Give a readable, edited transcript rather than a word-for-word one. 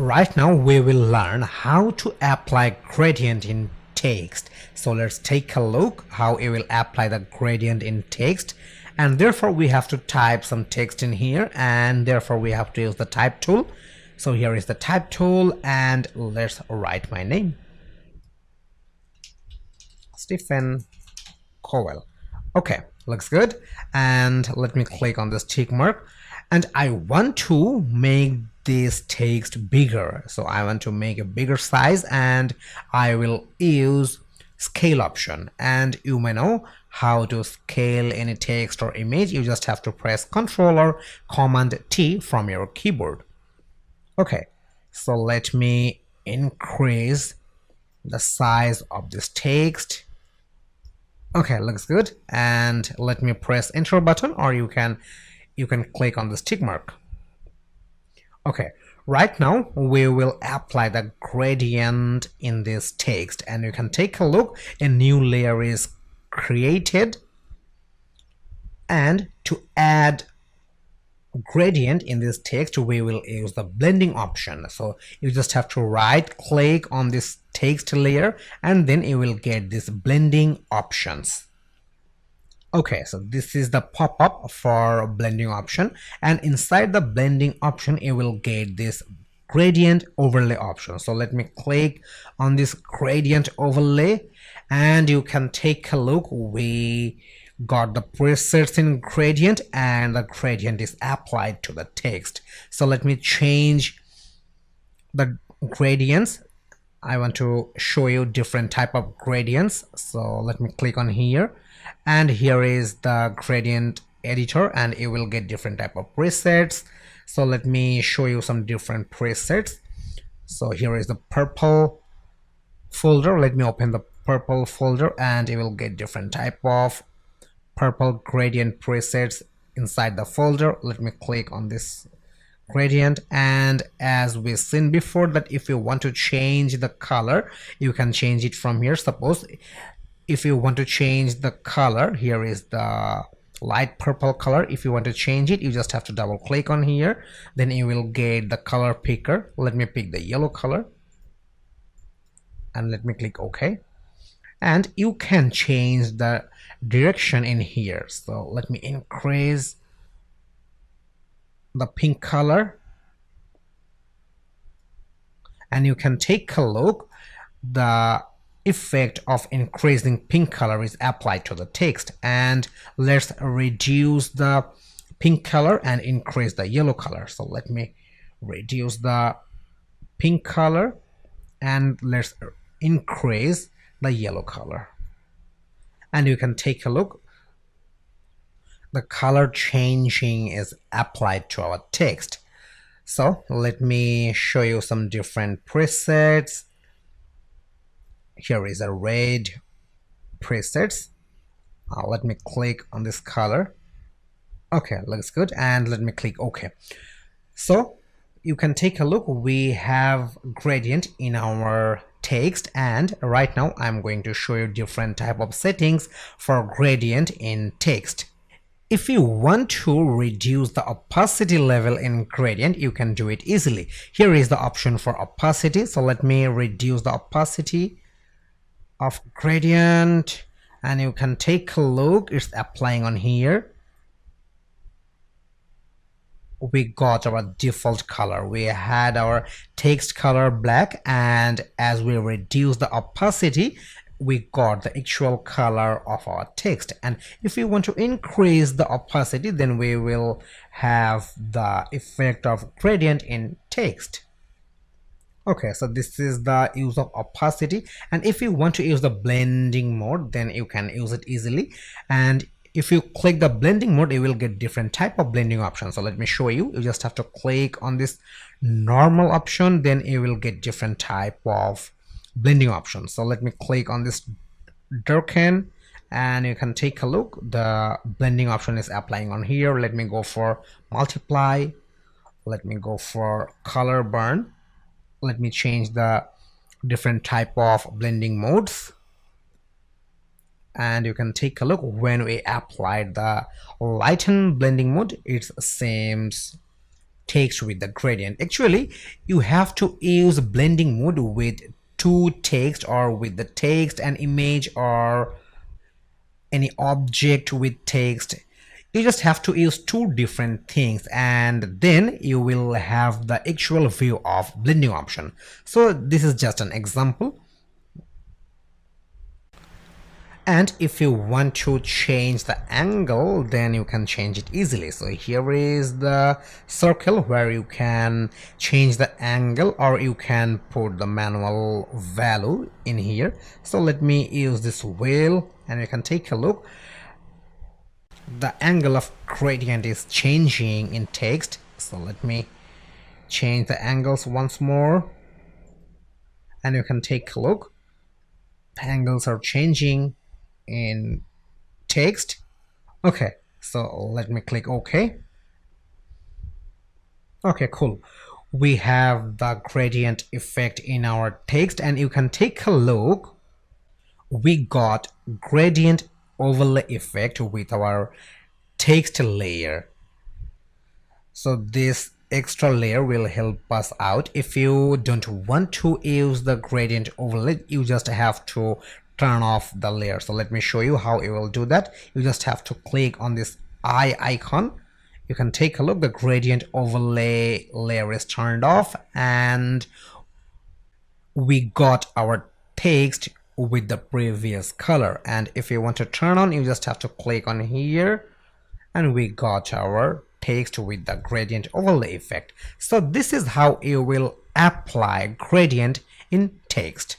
Right now we will learn how to apply gradient in text. So let's take a look how we will apply the gradient in text, and therefore we have to type some text in here, and therefore we have to use the type tool. So here is the type tool, and let's write my name, Stephen Cowell. Okay, looks good. And let me click on this tick mark, and I want to make this text bigger. So I want to make a bigger size, and I will use scale option. And you may know how to scale any text or image. You just have to press Ctrl or Command T from your keyboard. Okay, so let me increase the size of this text. Okay, looks good. And let me press enter button, or you can click on this tick mark. Okay, right now we will apply the gradient in this text, and you can take a look. A new layer is created, and to add gradient in this text we will use the blending option. So you just have to right click on this text layer, and then you will get this blending options. Okay, so this is the pop-up for blending option, and inside the blending option you will get this gradient overlay option. So let me click on this gradient overlay, and you can take a look. We got the presets in gradient, and the gradient is applied to the text. So let me change the gradients. I want to show you different type of gradients. So let me click on here, and here is the gradient editor, and you will get different type of presets. So let me show you some different presets. So here is the purple folder. Let me open the purple folder, and you will get different type of purple gradient presets inside the folder. Let me click on this gradient, and as we've seen before, that if you want to change the color, you can change it from here. Suppose if you want to change the color, here is the light purple color. If you want to change it, you just have to double click on here, then you will get the color picker. Let me pick the yellow color, and let me click OK. And you can change the direction in here. So let me increase the pink color, and you can take a look. The effect of increasing pink color is applied to the text, and let's reduce the pink color and increase the yellow color. So let me reduce the pink color, and let's increase the yellow color, and you can take a look. The color changing is applied to our text. So let me show you some different presets. Here is a red presets. Let me click on this color. Okay, looks good, and let me click OK. So you can take a look. We have gradient in our text, and right now I'm going to show you different type of settings for gradient in text. If you want to reduce the opacity level in gradient, you can do it easily. Here is the option for opacity. So let me reduce the opacity of gradient, and you can take a look. It's applying on here. We got our default color. We had our text color black, and as we reduce the opacity, we got the actual color of our text. And if we want to increase the opacity, then we will have the effect of gradient in text. Okay, so this is the use of opacity, and if you want to use the blending mode, then you can use it easily. And if you click the blending mode, you will get different type of blending options. So let me show you. You just have to click on this normal option, then you will get different type of blending options. So let me click on this darken, and you can take a look. The blending option is applying on here. Let me go for multiply. Let me go for color burn. Let me change the different type of blending modes, and you can take a look. When we applied the lighten blending mode, it seems text with the gradient. Actually, you have to use blending mode with two text, or with the text and image, or any object with text. You just have to use two different things, and then you will have the actual view of blending option. So this is just an example. And if you want to change the angle, then you can change it easily. So here is the circle where you can change the angle, or you can put the manual value in here. So let me use this wheel, and you can take a look. The angle of gradient is changing in text. So let me change the angles once more, and you can take a look. The angles are changing in text. Okay, so let me click OK. Okay, cool. We have the gradient effect in our text, and you can take a look. We got gradient overlay effect with our text layer. So this extra layer will help us out. If you don't want to use the gradient overlay, you just have to turn off the layer. So let me show you how you will do that. You just have to click on this eye icon. You can take a look. The gradient overlay layer is turned off, and we got our text with the previous color. And if you want to turn on, you just have to click on here, and we got our text with the gradient overlay effect. So this is how you will apply gradient in text.